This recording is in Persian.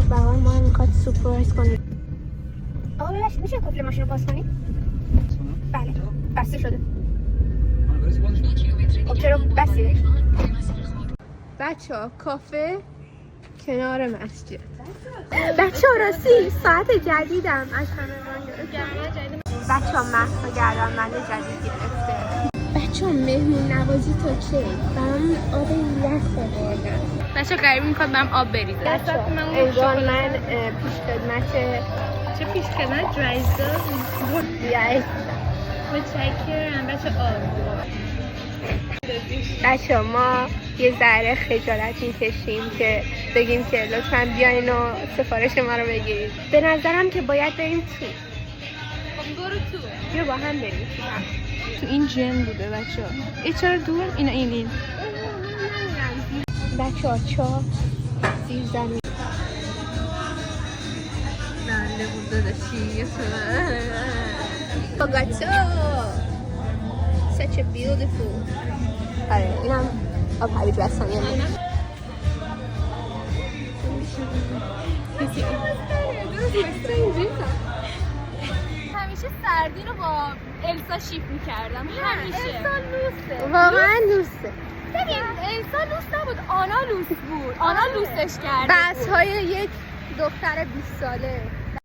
بهار ما میخواد سورپرایز کنیم. آقا ببخشید میشه کفل ماشین رو باز کنی؟ بله بسته شده. خب چرا بسته؟ بچه‌ها کافه کنار مسجد. بچه‌ها راستی ساعت جدیدم از همه بچه‌ها مست و گردنبند جدید گرفته. بچه‌ها مهمون نوازی تا کی؟ برام آب یخ آوردن. بچه‌ها قریبی میخواد برام آب بریزه. انگار من پیش خدمت چه پیش خدمت درایزر متشکرم بچه آب. بچه ما یه ذره خجالت میکشیم که بگیم که لطفاً بیاین و سفارش ما رو بگیرید. به نظرم که باید بریم تو. خب برو تو. بیا با هم بریم تو این جن بوده بچه ها. ای چرا دور؟ این بچه ها چا زیر زمین ننده بود داداشی باگاتو such a beautiful. آره اینم آب هویج بستنی همیشه سردین رو با السا شیپ میکردم. همیشه السا لوسه. واقعا لوسه. ببین السا لوس نبود، آنا لوس بود. آنا لوسش کرد. بحث های یک دختر 20 ساله.